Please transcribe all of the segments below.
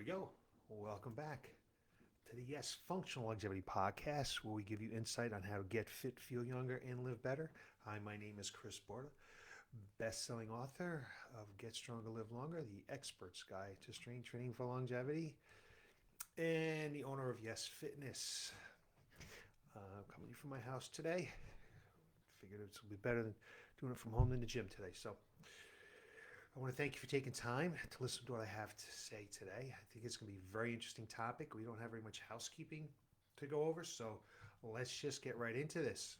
we go. Welcome back to the Y.E.S Functional Longevity Podcast, where we give you insight on how to get fit, feel younger, and live better. Hi, my name is Chris Borda, best-selling author of Get Stronger, Live Longer, the expert's guide to strength training for longevity, and the owner of Y.E.S Fitness. Coming to you from my house today. Figured it would be better than doing it from home than the gym today. So I want to thank you for taking time to listen to what I have to say today. I think it's going to be a very interesting topic. We don't have very much housekeeping to go over, so let's just get right into this.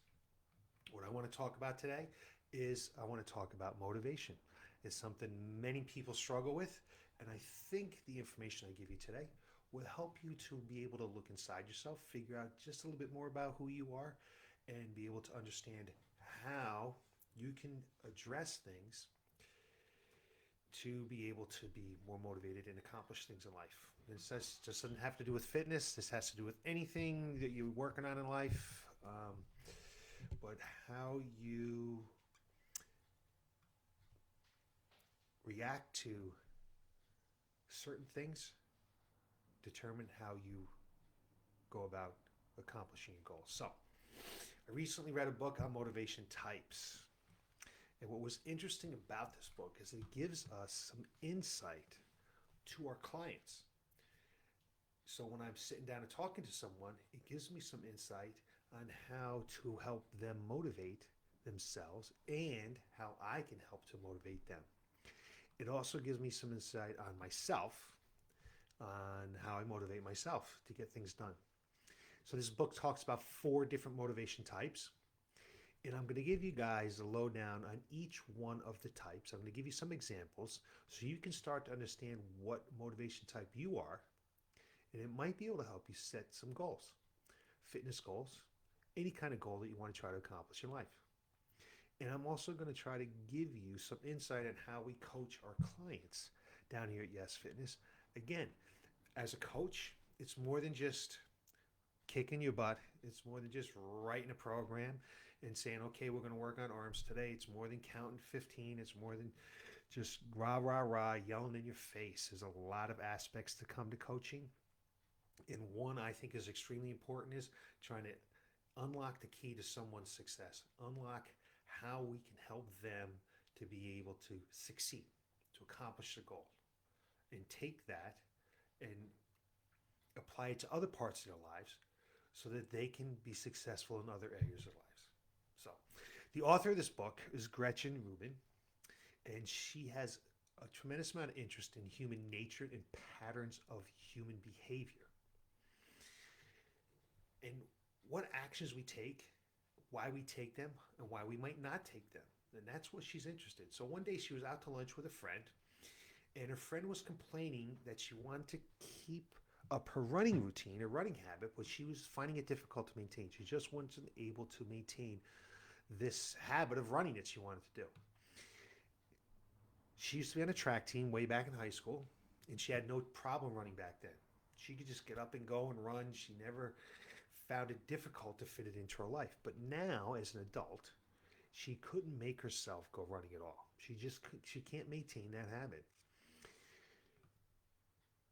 What I want to talk about today is I want to talk about motivation. It's something many people struggle with, and I think the information I give you today will help you to be able to look inside yourself, figure out just a little bit more about who you are, and be able to understand how you can address things to be able to be more motivated and accomplish things in life. This just doesn't have to do with fitness. This has to do with anything that you're working on in life, but how you react to certain things determine how you go about accomplishing your goals. So, I recently read a book on motivation types. And what was interesting about this book is it gives us some insight to our clients. So when I'm sitting down and talking to someone, it gives me some insight on how to help them motivate themselves and how I can help to motivate them. It also gives me some insight on myself, on how I motivate myself to get things done. So this book talks about 4 different motivation types. And I'm going to give you guys a lowdown on each one of the types. I'm going to give you some examples so you can start to understand what motivation type you are. And it might be able to help you set some goals, fitness goals, any kind of goal that you want to try to accomplish in life. And I'm also going to try to give you some insight on how we coach our clients down here at Y.E.S Fitness. Again, as a coach, it's more than just kicking your butt. It's more than just writing a program and saying, okay, we're going to work on arms today. It's more than counting 15. It's more than just rah, rah, rah, yelling in your face. There's a lot of aspects to come to coaching. And one I think is extremely important is trying to unlock the key to someone's success. Unlock how we can help them to be able to succeed, to accomplish the goal. And take that and apply it to other parts of their lives so that they can be successful in other areas of lives. So, the author of this book is Gretchen Rubin, and she has a tremendous amount of interest in human nature and patterns of human behavior. And what actions we take, why we take them, and why we might not take them. And that's what she's interested in. So one day she was out to lunch with a friend, and her friend was complaining that she wanted to keep up her running routine, her running habit, but she was finding it difficult to maintain. She just wasn't able to maintain this habit of running that she wanted to do. She used to be on a track team way back in high school, and she had no problem running back then. She could just get up and go and run. She never found it difficult to fit it into her life. But now, as an adult, she couldn't make herself go running at all. She can't maintain that habit.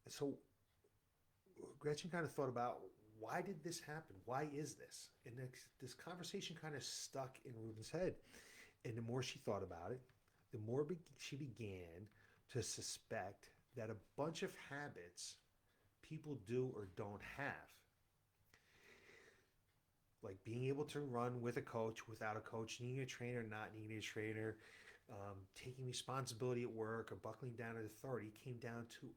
So Gretchen kind of thought about, why did this happen? Why is this? And this conversation kind of stuck in Ruben's head. And the more she thought about it, the more she began to suspect that a bunch of habits people do or don't have, like being able to run with a coach, without a coach, needing a trainer, not needing a trainer, taking responsibility at work, or buckling down at authority, came down to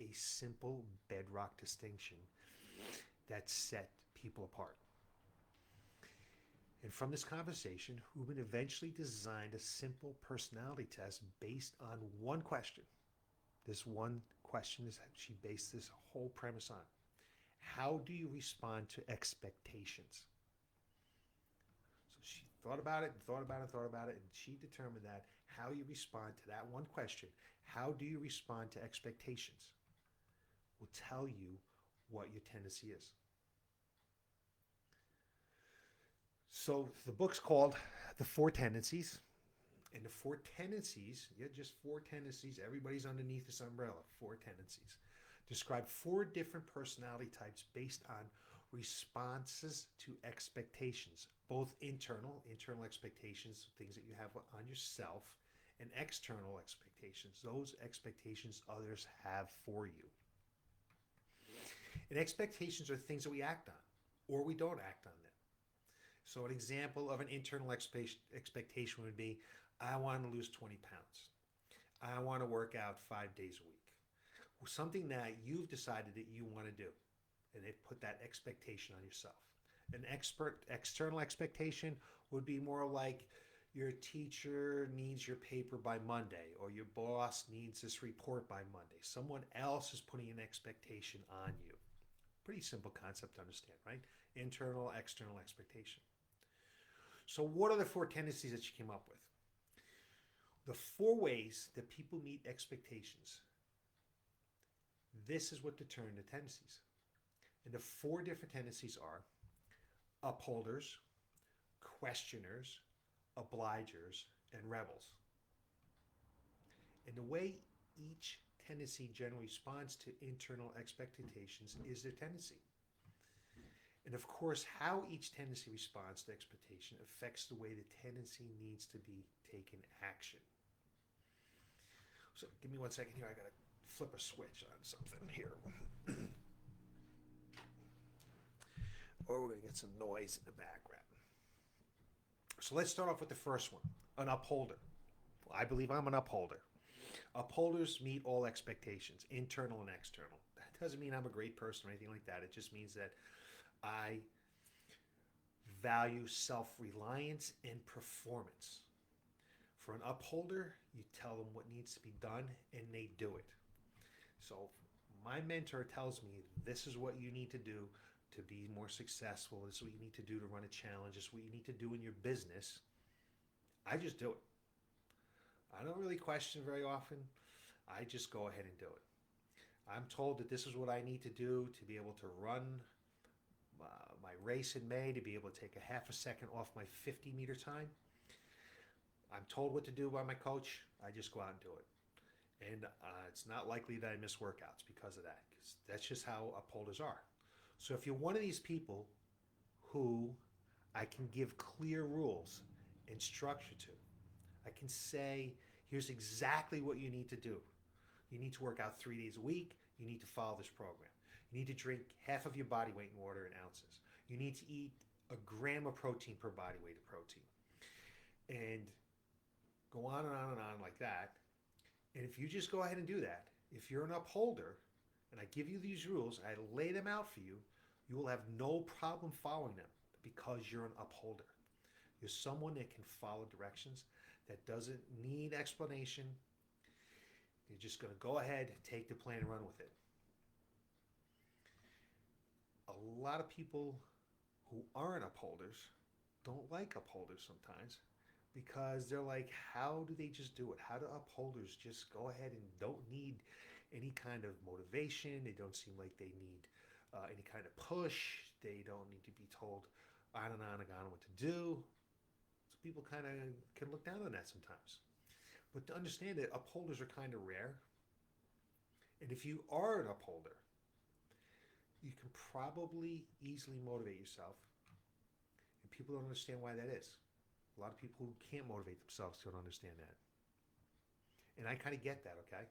a simple bedrock distinction that set people apart. And from this conversation, Ruben eventually designed a simple personality test based on one question. This one question is she based this whole premise on. How do you respond to expectations? So she thought about it, and thought about it, and thought about it, and she determined that how you respond to that one question, how do you respond to expectations, will tell you what your tendency is. So the book's called The 4 Tendencies. And the 4 tendencies, yeah, just 4 tendencies. Everybody's underneath this umbrella. 4 tendencies describe 4 different personality types based on responses to expectations, both internal expectations, things that you have on yourself, and external expectations, those expectations others have for you. And expectations are things that we act on or we don't act on them. So an example of an internal expectation would be, I want to lose 20 pounds. I want to work out 5 days a week. Something that you've decided that you want to do, and they put that expectation on yourself. An external expectation would be more like your teacher needs your paper by Monday, or your boss needs this report by Monday. Someone else is putting an expectation on you. Pretty simple concept to understand, right? Internal, external expectation. So what are the 4 tendencies that you came up with? The 4 ways that people meet expectations. This is what determines the tendencies. And the 4 different tendencies are upholders, questioners, obligers, and rebels. And the way each tendency generally responds to internal expectations is their tendency. And of course, how each tendency responds to expectation affects the way the tendency needs to be taken action. So give me 1 second here. I got to flip a switch on something here. Or we're going to get some noise in the background. So let's start off with the first one, an upholder. Well, I believe I'm an upholder. Upholders meet all expectations, internal and external. That doesn't mean I'm a great person or anything like that. It just means that I value self-reliance and performance. For an upholder, you tell them what needs to be done and they do it. So my mentor tells me this is what you need to do to be more successful. This is what you need to do to run a challenge. This is what you need to do in your business. I just do it. I don't really question very often. I just go ahead and do it. I'm told that this is what I need to do to be able to run my race in May, to be able to take a half a second off my 50-meter time. I'm told what to do by my coach. I just go out and do it. And it's not likely that I miss workouts because of that, because that's just how upholders are. So if you're one of these people who I can give clear rules and structure to, I can say, here's exactly what you need to do. You need to work out 3 days a week. You need to follow this program. You need to drink half of your body weight in water in ounces. You need to eat a gram of protein per body weight of protein. And go on and on and on like that. And if you just go ahead and do that, if you're an upholder, and I give you these rules, I lay them out for you, you will have no problem following them because you're an upholder. You're someone that can follow directions, that doesn't need explanation. You're just going to go ahead, take the plan, and run with it. A lot of people who aren't upholders don't like upholders sometimes because they're like, how do they just do it? How do upholders just go ahead and don't need any kind of motivation? They don't seem like they need any kind of push. They don't need to be told on and on what to do. So people kind of can look down on that sometimes. But to understand that upholders are kind of rare. And if you are an upholder, you can probably easily motivate yourself. And people don't understand why that is. A lot of people who can't motivate themselves don't understand that. And I kind of get that, okay?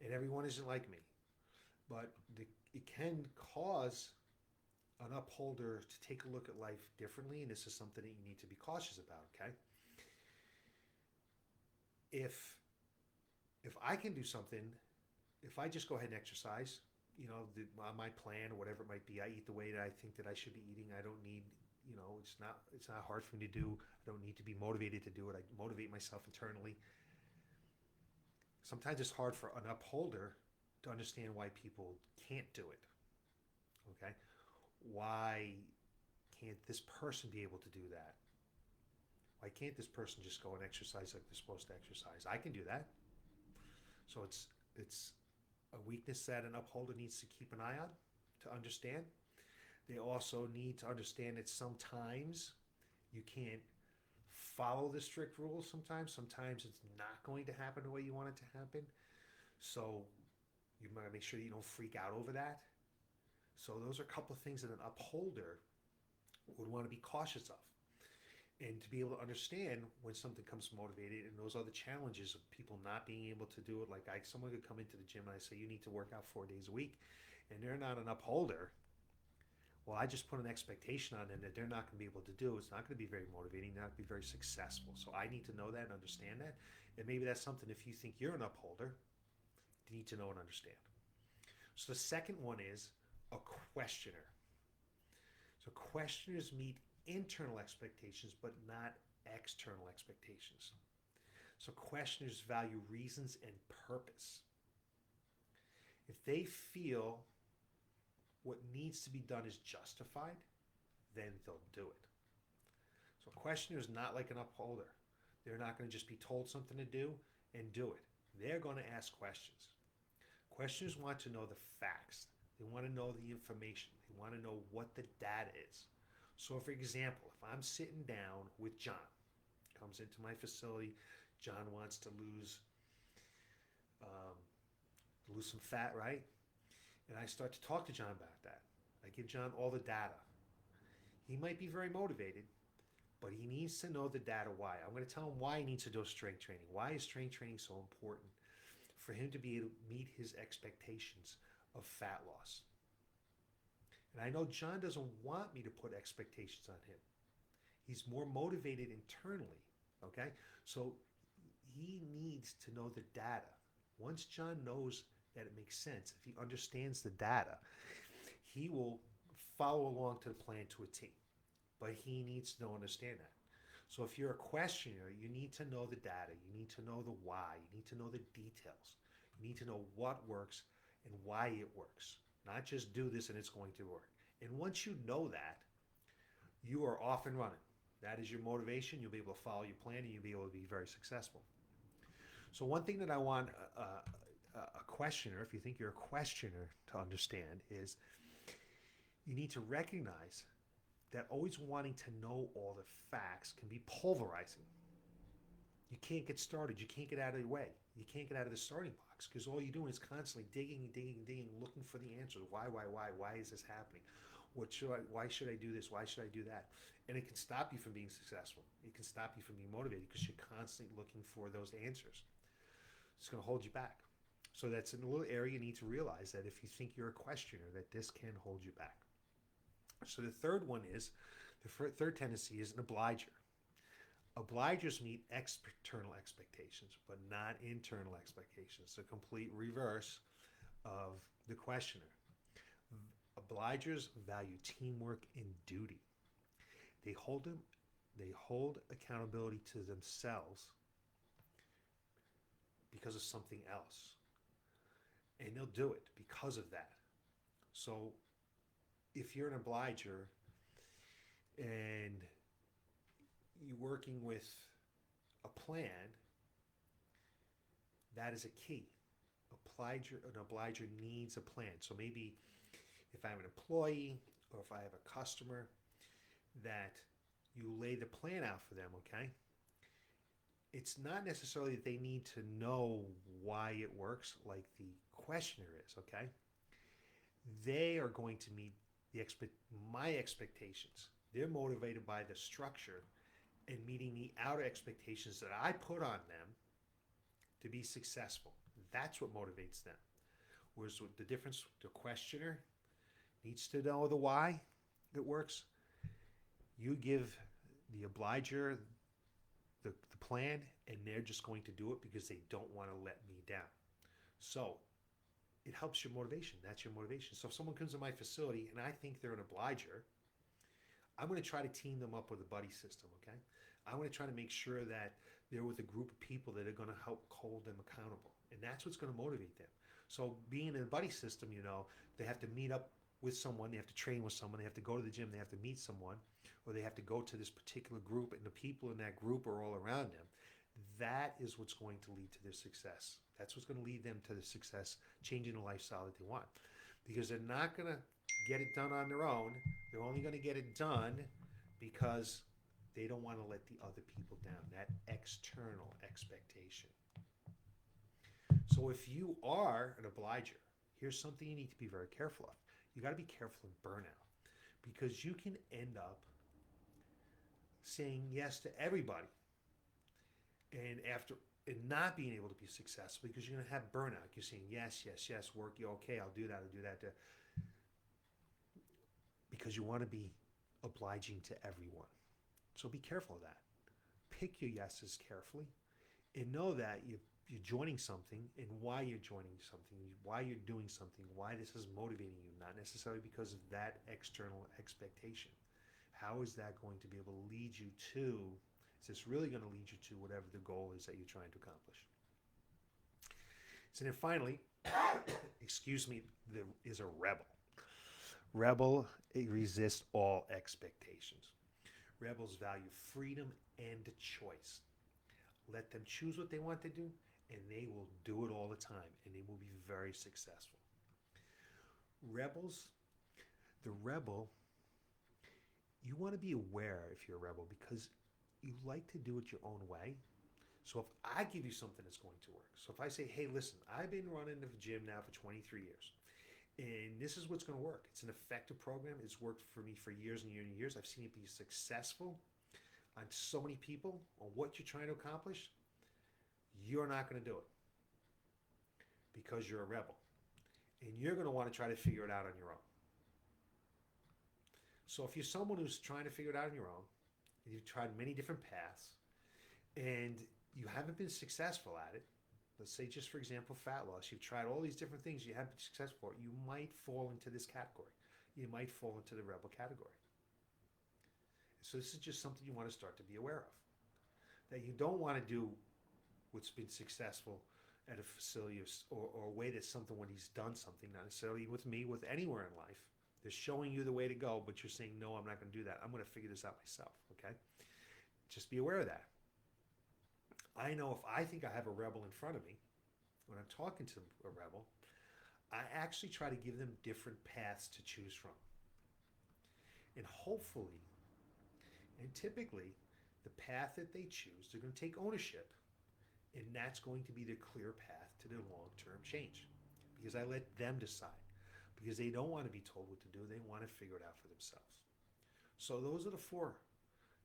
And everyone isn't like me. But it can cause an upholder to take a look at life differently, and this is something that you need to be cautious about, okay? If I can do something, if I just go ahead and exercise, my plan or whatever it might be, I eat the way that I think that I should be eating. I don't need, it's not hard for me to do. I don't need to be motivated to do it. I motivate myself internally. Sometimes it's hard for an upholder to understand why people can't do it. Okay? Why can't this person be able to do that? Why can't this person just go and exercise like they're supposed to exercise? I can do that. So it's a weakness that an upholder needs to keep an eye on to understand. They also need to understand that sometimes you can't follow the strict rules sometimes. Sometimes it's not going to happen the way you want it to happen. So You want to make sure that you don't freak out over that. So those are a couple of things that an upholder would want to be cautious of. And to be able to understand when something comes motivated, and those are the challenges of people not being able to do it. Like someone could come into the gym and I say, you need to work out 4 days a week, and they're not an upholder. Well, I just put an expectation on them that they're not going to be able to do. It's not going to be very motivating, not going to be very successful. So I need to know that and understand that. And maybe that's something, if you think you're an upholder, you need to know and understand. So the second one is a questioner. So questioners meet internal expectations, but not external expectations. So questioners value reasons and purpose. If they feel what needs to be done is justified, then they'll do it. So a questioner is not like an upholder. They're not going to just be told something to do and do it. They're going to ask questions. Questioners want to know the facts. They want to know the information. They want to know what the data is. So for example, if I'm sitting down with John, comes into my facility, John wants to lose some fat, right? And I start to talk to John about that. I give John all the data. He might be very motivated, but he needs to know the data why. I'm going to tell him why he needs to do strength training. Why is strength training so important? For him to be able to meet his expectations of fat loss. And I know John doesn't want me to put expectations on him. He's more motivated internally, okay? So he needs to know the data. Once John knows that it makes sense, if he understands the data, he will follow along to the plan to a T. But he needs to know and understand that. So if you're a questioner, you need to know the data. You need to know the why. You need to know the details. You need to know what works and why it works. Not just do this and it's going to work. And once you know that, you are off and running. That is your motivation. You'll be able to follow your plan and you'll be able to be very successful. So one thing that I want a questioner, if you think you're a questioner, to understand is you need to recognize that always wanting to know all the facts can be pulverizing. You can't get started. You can't get out of the way. You can't get out of the starting box because all you're doing is constantly digging, looking for the answers. Why is this happening? Why should I do this? Why should I do that? And it can stop you from being successful. It can stop you from being motivated because you're constantly looking for those answers. It's going to hold you back. So that's a little area you need to realize that if you think you're a questioner, that this can hold you back. So the third one is, the third tendency is an obliger. Obligers meet external expectations, but not internal expectations. The complete reverse of the questioner. Obligers value teamwork and duty. They hold accountability to themselves because of something else. And they'll do it because of that. So if you're an obliger and you're working with a plan, that is a key. An obliger needs a plan. So maybe if I'm an employee or if I have a customer, that you lay the plan out for them, okay? It's not necessarily that they need to know why it works like the questioner is, okay? They are going to meet my expectations. They're motivated by the structure and meeting the outer expectations that I put on them to be successful. That's what motivates them. Whereas the difference, the questioner needs to know the why it works. You give the obliger the plan, and they're just going to do it because they don't want to let me down. So it helps your motivation. That's your motivation. So if someone comes to my facility and I think they're an obliger, I'm going to try to team them up with a buddy system, okay? I'm going to try to make sure that they're with a group of people that are going to help hold them accountable. And that's what's going to motivate them. So being in a buddy system, they have to meet up with someone, they have to train with someone, they have to go to the gym, they have to meet someone, or they have to go to this particular group, and the people in that group are all around them. That is what's going to lead to their success. That's what's going to lead them to the success, changing the lifestyle that they want. Because they're not going to get it done on their own. They're only going to get it done because they don't want to let the other people down. That external expectation. So if you are an obliger, here's something you need to be very careful of. You got to be careful in burnout because you can end up saying yes to everybody and after and not being able to be successful because you're going to have burnout. You're saying yes, yes, yes, work, you okay, I'll do that, I'll do that. Because you want to be obliging to everyone. So be careful of that. Pick your yeses carefully and know that you're joining something and why you're joining something, why you're doing something, why this is motivating you, not necessarily because of that external expectation. How is that going to be able to lead you to, is this really going to lead you to whatever the goal is that you're trying to accomplish? So then finally, excuse me, there is a rebel. Rebel resists all expectations. Rebels value freedom and choice. Let them choose what they want to do, and they will do it all the time, and they will be very successful. Rebels, the rebel, you want to be aware if you're a rebel because you like to do it your own way. So if I give you something that's going to work, so if I say, hey, listen, I've been running the gym now for 23 years, and this is what's going to work. It's an effective program. It's worked for me for years and years and years. I've seen it be successful on so many people on what you're trying to accomplish. You're not going to do it because you're a rebel. And you're going to want to try to figure it out on your own. So if you're someone who's trying to figure it out on your own, and you've tried many different paths, and you haven't been successful at it, let's say just for example, fat loss, you've tried all these different things, you haven't been successful, you might fall into this category. You might fall into the rebel category. So this is just something you want to start to be aware of. That you don't want to do what's been successful at a facility or a way that something when he's done something, not necessarily with me, with anywhere in life. They're showing you the way to go, but you're saying, no, I'm not going to do that. I'm going to figure this out myself, okay? Just be aware of that. I know if I think I have a rebel in front of me, when I'm talking to a rebel, I actually try to give them different paths to choose from. And hopefully, and typically, the path that they choose, they're going to take ownership. And that's going to be the clear path to their long-term change. Because I let them decide. Because they don't want to be told what to do. They want to figure it out for themselves. So those are the four.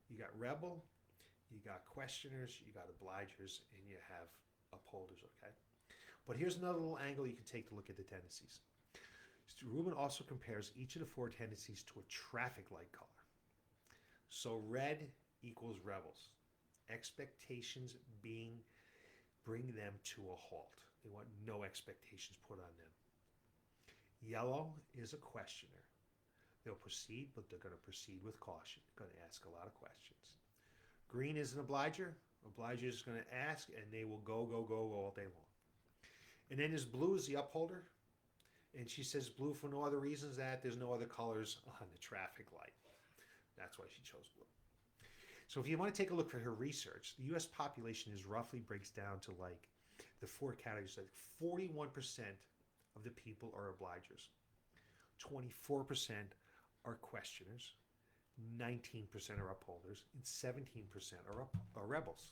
You got rebel, you got questioners, you got obligers, and you have upholders, okay? But here's another little angle you can take to look at the tendencies. Rubin also compares each of the four tendencies to a traffic light color. So red equals rebels. Expectations bring them to a halt. They want no expectations put on them. Yellow is a questioner. They'll proceed, but they're going to proceed with caution. They're going to ask a lot of questions. Green is an obliger. Obliger is going to ask, and they will go all day long. And then there's blue is the upholder. And she says blue for no other reasons that there's no other colors on the traffic light. That's why she chose blue. So if you want to take a look at her research, the U.S. population roughly breaks down to like the four categories. Like 41% of the people are obligers, 24% are questioners, 19% are upholders, and 17% are rebels.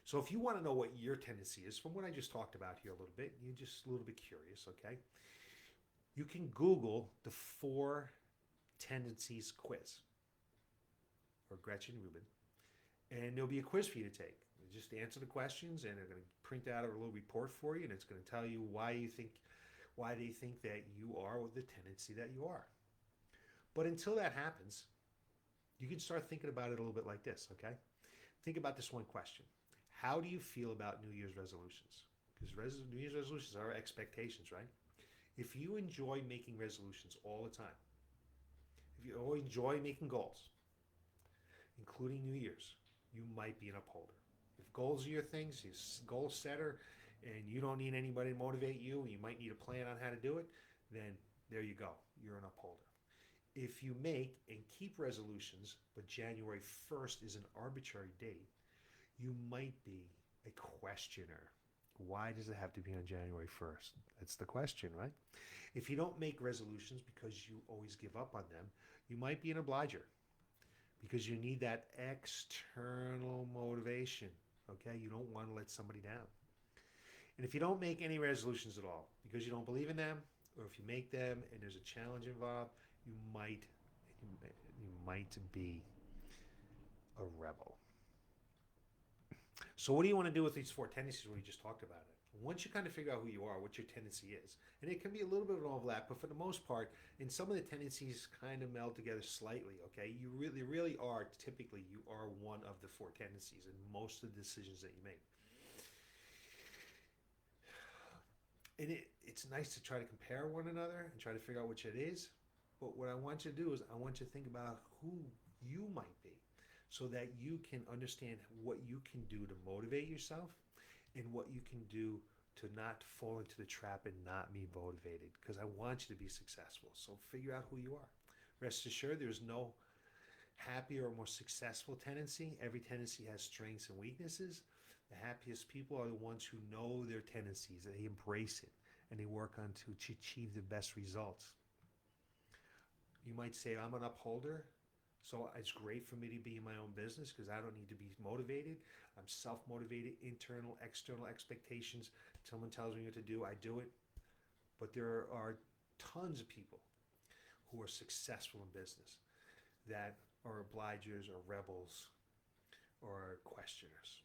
So if you want to know what your tendency is, from what I just talked about here a little bit, you're just a little bit curious, okay? You can Google the 4 tendencies quiz, or Gretchen Rubin, and there'll be a quiz for you to take. You just answer the questions, and they're going to print out a little report for you, and it's going to tell you why they think that you are the tendency that you are. But until that happens, you can start thinking about it a little bit like this, okay? Think about this one question. How do you feel about New Year's resolutions? Because New Year's resolutions are expectations, right? If you enjoy making resolutions all the time, if you enjoy making goals, including New Year's, you might be an upholder. If goals are your things, you're a goal setter, and you don't need anybody to motivate you, and you might need a plan on how to do it, then there you go. You're an upholder. If you make and keep resolutions, but January 1st is an arbitrary date, you might be a questioner. Why does it have to be on January 1st? That's the question, right? If you don't make resolutions because you always give up on them, you might be an obliger because you need that external motivation, okay? You don't want to let somebody down. And if you don't make any resolutions at all because you don't believe in them, or if you make them and there's a challenge involved, you might be a rebel. So what do you want to do with these four tendencies when we just talked about it? Once you kind of figure out who you are, what your tendency is, and it can be a little bit of an overlap, but for the most part, in some of the tendencies kind of meld together slightly, okay? You really are, typically, you are one of the four tendencies in most of the decisions that you make. And it's nice to try to compare one another and try to figure out which it is, but what I want you to do is I want you to think about who you might be so that you can understand what you can do to motivate yourself and what you can do to not fall into the trap and not be motivated, because I want you to be successful. So figure out who you are. Rest assured, there's no happier or more successful tendency. Every tendency has strengths and weaknesses. The happiest people are the ones who know their tendencies, they embrace it, and they work on to achieve the best results. You might say, I'm an upholder, so it's great for me to be in my own business because I don't need to be motivated. I'm self-motivated, internal, external expectations. Someone tells me what to do, I do it. But there are tons of people who are successful in business that are obligers or rebels or questioners.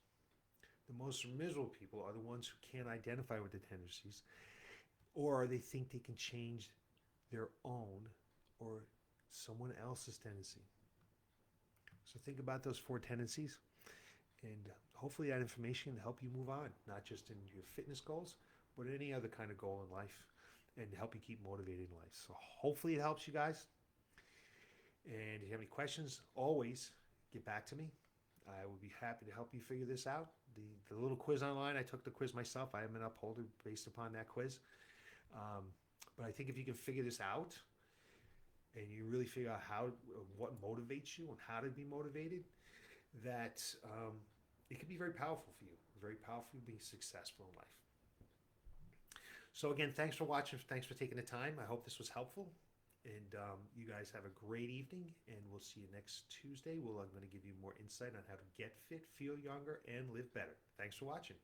The most miserable people are the ones who can't identify with the tendencies, or they think they can change their own or someone else's tendency. So think about those four tendencies, and hopefully that information can help you move on, not just in your fitness goals, but any other kind of goal in life, and help you keep motivated in life. So hopefully it helps you guys. And if you have any questions, always get back to me. I would be happy to help you figure this out. The little quiz online, I took the quiz myself. I am an upholder based upon that quiz. But I think if you can figure this out and you really figure out what motivates you and how to be motivated, that it can be very powerful for you. Very powerful being successful in life. So again, thanks for watching. Thanks for taking the time. I hope this was helpful. And you guys have a great evening, and we'll see you next Tuesday. I'm going to give you more insight on how to get fit, feel younger, and live better. Thanks for watching.